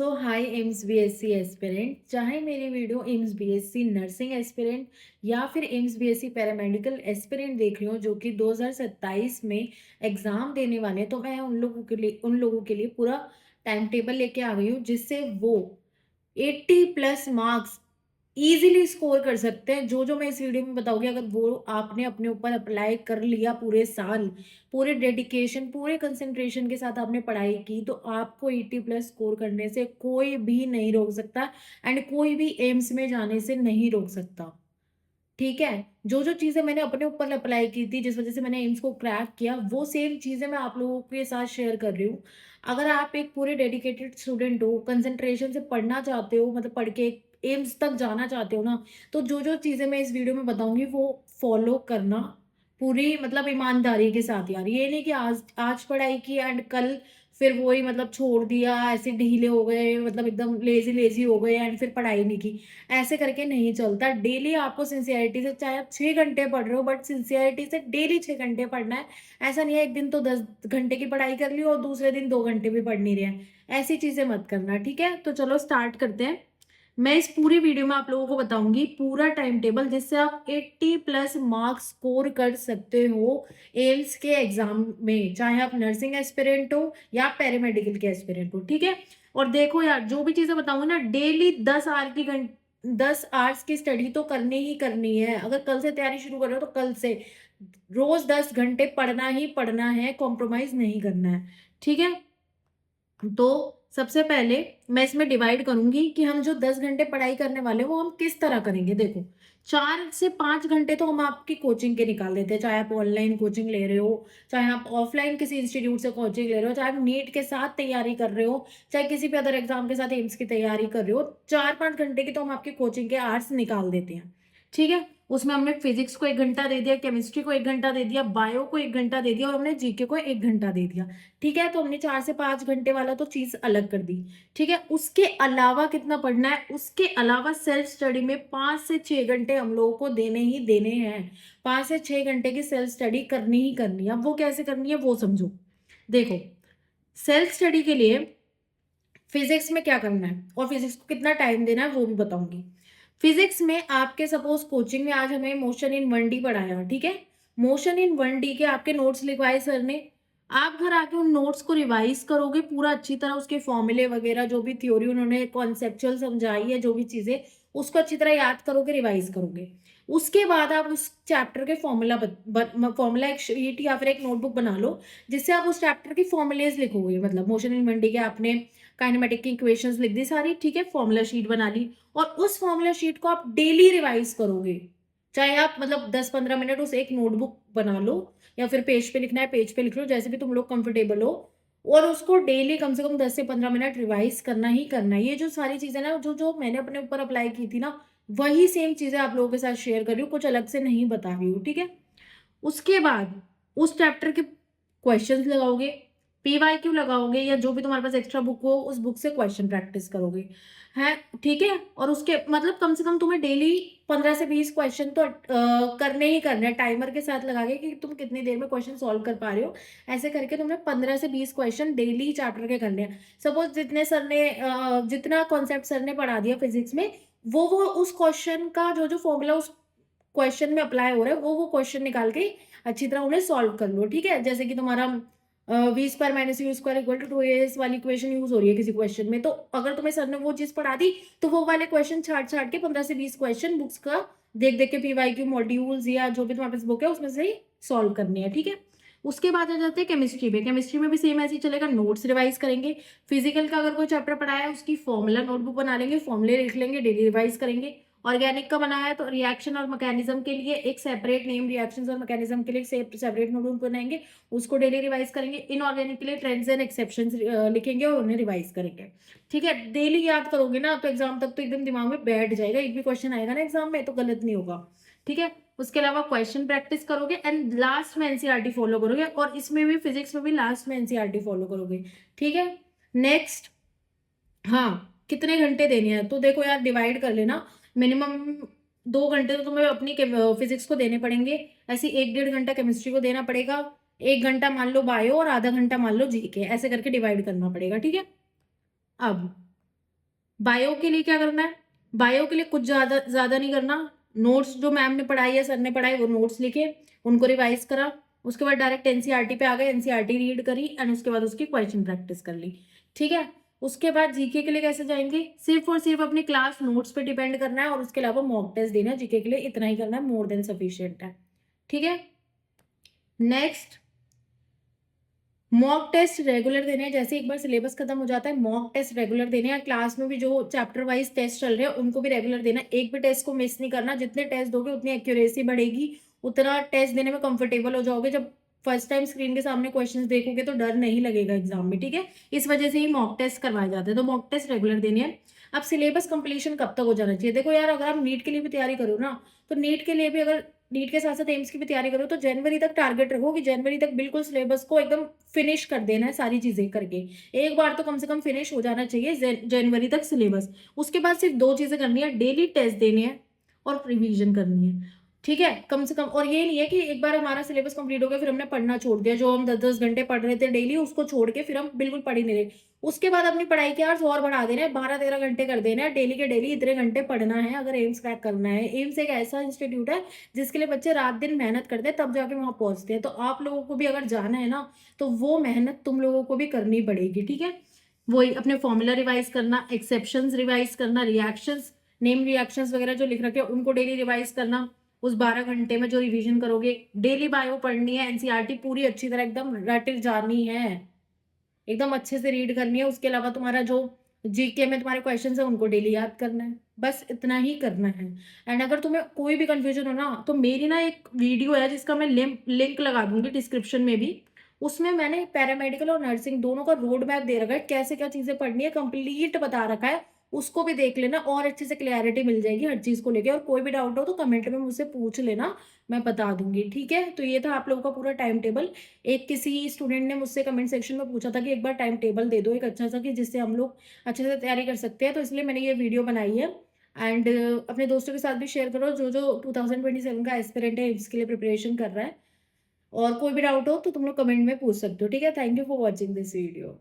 सो हाय AIIMS BSc aspirant, चाहे मेरी video AIIMS BSc nursing aspirant या फिर एम्स बीएससी पैरामेडिकल एस्पिरेंट देख रही हो जो कि 2027 में एग्ज़ाम देने वाले हैं, तो मैं उन लोगों के लिए पूरा टाइम टेबल लेके आ गई हूँ जिससे वो 80 प्लस मार्क्स ईज़िली स्कोर कर सकते हैं। जो मैं इस वीडियो में बताऊँगी, अगर वो आपने अपने ऊपर अप्लाई कर लिया पूरे साल, पूरे डेडिकेशन, पूरे कंसंट्रेशन के साथ आपने पढ़ाई की, तो आपको 80 प्लस स्कोर करने से कोई भी नहीं रोक सकता एंड कोई भी एम्स में जाने से नहीं रोक सकता। ठीक है? जो चीज़ें मैंने अपने ऊपर अप्लाई की थी, जिस वज़ह से मैंने एम्स को क्रैक किया, वो सेम चीज़ें मैं आप लोगों के साथ शेयर कर रही हूँ। अगर आप एक पूरे डेडिकेटेड स्टूडेंट हो, कंसंट्रेशन से पढ़ना चाहते हो, मतलब पढ़ के एम्स तक जाना चाहते हो ना, तो जो चीज़ें मैं इस वीडियो में बताऊँगी, वो फ़ॉलो करना पूरी मतलब ईमानदारी के साथ यार। ये नहीं कि आज आज पढ़ाई की एंड कल फिर वही मतलब छोड़ दिया, ऐसे ढीले हो गए, मतलब एकदम लेज़ी-लेज़ी हो गए एंड फिर पढ़ाई नहीं की। ऐसे करके नहीं चलता। डेली आपको सिंसियरिटी से, चाहे आप 6 घंटे पढ़ रहे हो, बट सिंसियरिटी से डेली 6 घंटे पढ़ना है। ऐसा नहीं है एक दिन तो 10 घंटे की पढ़ाई कर ली और दूसरे दिन 2 घंटे भी पढ़ नहीं रहे हैं। ऐसी चीज़ें मत करना, ठीक है? तो चलो स्टार्ट करते हैं। मैं इस पूरी वीडियो में आप लोगों को बताऊँगी पूरा टाइम टेबल, जिससे आप 80 प्लस मार्क्स स्कोर कर सकते हो एम्स के एग्ज़ाम में, चाहे आप नर्सिंग एस्पिरेंट हो या पैरामेडिकल के एस्पिरेंट हो, ठीक है? और देखो यार, जो भी चीज़ें बताऊँगी ना, डेली 10 आवर्स की स्टडी तो करनी ही करनी है। अगर कल से तैयारी शुरू कर रहे हो तो कल से रोज़ 10 घंटे पढ़ना ही पढ़ना है, कॉम्प्रोमाइज़ नहीं करना है, ठीक है? तो सबसे पहले मैं इसमें डिवाइड करूँगी कि हम जो 10 घंटे पढ़ाई करने वाले हैं, वो हम किस तरह करेंगे। देखो, 4 से 5 घंटे तो हम आपकी कोचिंग के निकाल देते हैं, चाहे आप ऑनलाइन कोचिंग ले रहे हो, चाहे आप ऑफलाइन किसी इंस्टीट्यूट से कोचिंग ले रहे हो, चाहे आप नीट के साथ तैयारी कर रहे हो, चाहे किसी भी अदर एग्ज़ाम के साथ एम्स की तैयारी कर रहे हो, 4-5 घंटे की तो हम आपकी कोचिंग के आवर्स निकाल देते हैं, ठीक है? उसमें हमने फिज़िक्स को 1 घंटा दे दिया, केमिस्ट्री को 1 घंटा दे दिया, बायो को 1 घंटा दे दिया और हमने जीके को 1 घंटा दे दिया। ठीक है? तो हमने 4 से 5 घंटे वाला तो चीज़ अलग कर दी, ठीक है? उसके अलावा कितना पढ़ना है, उसके अलावा सेल्फ स्टडी में 5 से 6 घंटे हम लोगों को देने ही देने हैं। 5 से 6 घंटे की सेल्फ स्टडी करनी ही करनी है। अब वो कैसे करनी है, वो समझो। देखो, सेल्फ स्टडी के लिए फिज़िक्स में क्या करना है और फिज़िक्स को कितना टाइम देना है, वो भी बताऊँगी। फिज़िक्स में आपके सपोज़ कोचिंग में आज हमें मोशन इन 1D पढ़ाया, ठीक है? मोशन इन 1D के आपके नोट्स लिखवाए सर ने। आप घर आके उन नोट्स को रिवाइज़ करोगे पूरा अच्छी तरह, उसके फ़ॉर्मूले वगैरह जो भी थ्योरी उन्होंने कॉन्सेप्चुअल समझाई है, जो भी चीज़ें, उसको अच्छी तरह याद करोगे, रिवाइज़ करोगे। उसके बाद आप उस चैप्टर के फ़ॉर्मूला एक शीट या फिर एक नोटबुक बना लो, जिससे आप उस चैप्टर के फ़ॉर्मूलेज़ लिखोगे। मतलब मोशन इन 1D के आपने काइनेमेटिक की इक्वेशंस लिख दी सारी, ठीक है? फ़ॉर्मूला शीट बना ली और उस फ़ॉर्मूला शीट को आप डेली रिवाइज़ करोगे। चाहे आप मतलब 10-15 मिनट उस एक नोटबुक बना लो या फिर पेज पे लिखना है, पेज पे लिख लो, जैसे भी तुम लोग कंफर्टेबल हो, और उसको डेली कम से कम 10 से 15 मिनट रिवाइज़ करना ही करना है। ये जो सारी चीज़ें ना, जो मैंने अपने ऊपर अप्लाई की थी ना, वही सेम चीज़ें आप लोगों के साथ शेयर कर रही हूँ, कुछ अलग से नहीं बता रही हूँ, ठीक है? उसके बाद उस चैप्टर के क्वेश्चंस लगाओगे, पीवाईक्यू लगाओगे या जो भी तुम्हारे पास एक्स्ट्रा बुक हो, उस बुक से क्वेश्चन प्रैक्टिस करोगे, हैं? ठीक है? और उसके मतलब कम से कम तुम्हें डेली 15 से 20 क्वेश्चन तो करने ही करने हैं, टाइमर के साथ लगा के कि तुम कितनी देर में क्वेश्चन सॉल्व कर पा रहे हो। ऐसे करके तुमने 15 से 20 क्वेश्चन डेली चैप्टर के करने हैं। सपोज़ जितना कॉन्सेप्ट सर ने पढ़ा दिया फिज़िक्स में, वो उस क्वेश्चन का जो फ़ॉर्मूला उस क्वेश्चन में अप्लाई हो रहा है, वो क्वेश्चन निकाल के अच्छी तरह उन्हें सॉल्व कर लो, ठीक है? जैसे कि तुम्हारा V square minus U square equal to 2as वाली इक्वेशन यूज़ हो रही है किसी क्वेश्चन में, तो अगर तुम्हें सर ने वो चीज़ पढ़ा दी, तो वो वाले क्वेश्चन छाँट-छाँट के 15 से 20 क्वेश्चन बुक्स का देख-देख के पीवाईक्यू मॉड्यूल्स या जो भी तुम्हारे पास बुक है, उसमें से ही सॉल्व करनी है, ठीक है? उसके बाद आ जाते हैं केमिस्ट्री पे। केमिस्ट्री में भी सेम ऐसे ही चलेगा, नोट्स रिवाइज़ करेंगे। फिज़िकल का अगर कोई चैप्टर पढ़ाया है, उसकी फ़ॉर्मूला नोटबुक बना लेंगे, फ़ॉर्मूले लिख लेंगे, डेली रिवाइज़ करेंगे। ऑर्गेनिक का बनाया है तो रिएक्शन और मैकेनिज्म के लिए एक सेपरेट नेम, रिएक्शंस और मैकेनिज्म के लिए सेपरेट नोटबुक बनाएँगे, उसको डेली रिवाइज़ करेंगे। इनऑर्गेनिक के लिए ट्रेंड्स एंड एक्सेप्शंस लिखेंगे और उन्हें रिवाइज़ करेंगे। ठीक है? डेली याद करोगे ना, तो एग्ज़ाम तक तो एकदम दिमाग में बैठ जाएगा। एक भी क्वेश्चन आएगा ना एग्ज़ाम में तो गलत नहीं होगा। ठीक है? उसके अलावा क्वेश्चन प्रैक्टिस करोगे एंड लास्ट में एनसीईआरटी फॉलो करोगे, और इसमें भी फिज़िक्स में भी लास्ट में एनसीईआरटी फॉलो करोगे। ठीक है? नेक्स्ट, हाँ, कितने घंटे देने हैं? तो देखो यार, डिवाइड कर लेना। मिनिमम 2 घंटे तो तुम्हें अपनी फिज़िक्स को देने पड़ेंगे। ऐसे 1 डेढ़ घंटा केमिस्ट्री को देना पड़ेगा। 1 घंटा मान लो बायो और आधा घंटा मान लो जीके। ऐसे करके डिवाइड करना पड़ेगा, ठीक है? अब बायो के लिए क्या करना है, बायो के लिए कुछ ज़्यादा नहीं करना, नोट्स जो मैम ने पढ़ाई या सर ने पढ़ाई वो नोट्स लिखे, उनको रिवाइज़ करा, उसके बाद डायरेक्ट एनसीईआरटी पे आ गए, एनसीईआरटी रीड करी एंड उसके बाद उसकी क्वेश्चन प्रैक्टिस कर ली, ठीक है? उसके बाद जीके के लिए कैसे जाएँगे? सिर्फ़ और सिर्फ़ अपनी क्लास नोट्स पे डिपेंड करना है और उसके अलावा मॉक टेस्ट देना है जीके के लिए, इतना ही करना है, मोर देन सफिशिएंट है, ठीक है? नेक्स्ट, मॉक टेस्ट रेगुलर देने हैं, जैसे एक बार सिलेबस खत्म हो जाता है मॉक टेस्ट रेगुलर देने हैं, क्लास में भी जो चैप्टर वाइज टेस्ट चल रहे हैं उनको भी रेगुलर देना है, एक भी टेस्ट को मिस नहीं करना, जितने टेस्ट दोगे उतनी एक्यूरेसी बढ़ेगी, उतना टेस्ट देने में कंफर्टेबल हो जाओगे, जब फर्स्ट टाइम स्क्रीन के सामने क्वेश्चंस देखोगे तो डर नहीं लगेगा एग्जाम में, ठीक है? इस वजह से ही मॉक टेस्ट करवाए जाते हैं, तो मॉक टेस्ट रेगुलर देने हैं। अब सिलेबस कंप्लीशन कब तक हो जाना चाहिए? देखो यार, अगर आप नीट के लिए भी तैयारी करो ना, तो नीट के लिए भी अगर नीट के साथ-साथ एम्स की भी तैयारी करो तो जनवरी तक टारगेट रखो कि जनवरी तक बिल्कुल सिलेबस को एकदम फिनिश कर देना है सारी चीज़ें करके। एक बार तो कम से कम फिनिश हो जाना चाहिए जनवरी तक सिलेबस। उसके बाद सिर्फ 2 चीज़ें करनी है, डेली टेस्ट देने हैं और रिवीजन करनी है। ठीक है? कम से कम, और ये नहीं है कि एक बार हमारा सिलेबस कंप्लीट हो गया फिर हमने पढ़ना छोड़ दिया। जो हम 10-10 घंटे पढ़ रहे थे डेली उसको छोड़ के फिर हम बिल्कुल पढ़ ही नहीं रहे। उसके बाद अपनी पढ़ाई के आवर्स और बढ़ा देने हैं, 12-13 घंटे कर देने हैं। डेली के डेली इतने घंटे पढ़ना है अगर एम्स क्रैक करना है। एम्स एक ऐसा इंस्टीट्यूट है जिसके लिए बच्चे रात-दिन मेहनत करते हैं तब जाके वहाँ पहुँचते हैं। तो आप लोगों को भी अगर जाना है ना, तो वो मेहनत तुम लोगों को भी करनी पड़ेगी, ठीक है? वही अपने फॉर्मूला रिवाइज़ करना, एक्सेप्शंस रिवाइज़ करना, रिएक्शंस, नेम रिएक्शंस वगैरह जो लिख रखे हैं उनको डेली रिवाइज़ करना। उस 12 घंटे में जो रिवीजन करोगे, डेली बायो पढ़नी है, एनसीईआरटी पूरी अच्छी तरह एकदम रट जानी है। एकदम अच्छे से रीड करनी है, उसके अलावा तुम्हारा जो जीके में तुम्हारे क्वेश्चंस हैं उनको डेली याद करना है। बस इतना ही करना है। एंड अगर तुम्हें कोई भी कन्फ्यूजन हो ना, तो मेरी ना एक वीडियो है जिसका मैं लिंक लगा दूँगी डिस्क्रिप्शन में भी। उसमें मैंने पैरामेडिकल और नर्सिंग दोनों का रोड मैप दे रखा है, कैसे क्या चीज़ें पढ़नी है, कंप्लीट बता रखा है। उसको भी देख लेना और अच्छे से क्लैरिटी मिल जाएगी हर चीज़ को लेके, और कोई भी डाउट हो तो कमेंट में मुझसे पूछ लेना, मैं बता दूँगी, ठीक है? तो ये था आप लोगों का पूरा टाइम टेबल। एक किसी स्टूडेंट ने मुझसे कमेंट सेक्शन में पूछा था कि एक बार टाइम टेबल दे दो एक अच्छा-सा कि जिससे हम लोग अच्छे से तैयारी कर सकते हैं, तो इसलिए मैंने ये वीडियो बनाई है। एंड अपने दोस्तों के साथ भी शेयर करो जो 2027 का एस्पिरेंट है, इसके लिए प्रिपरेशन कर रहा है। और कोई भी डाउट हो तो तुम लोग कमेंट में पूछ सकते हो, ठीक है? Thank you for watching this video.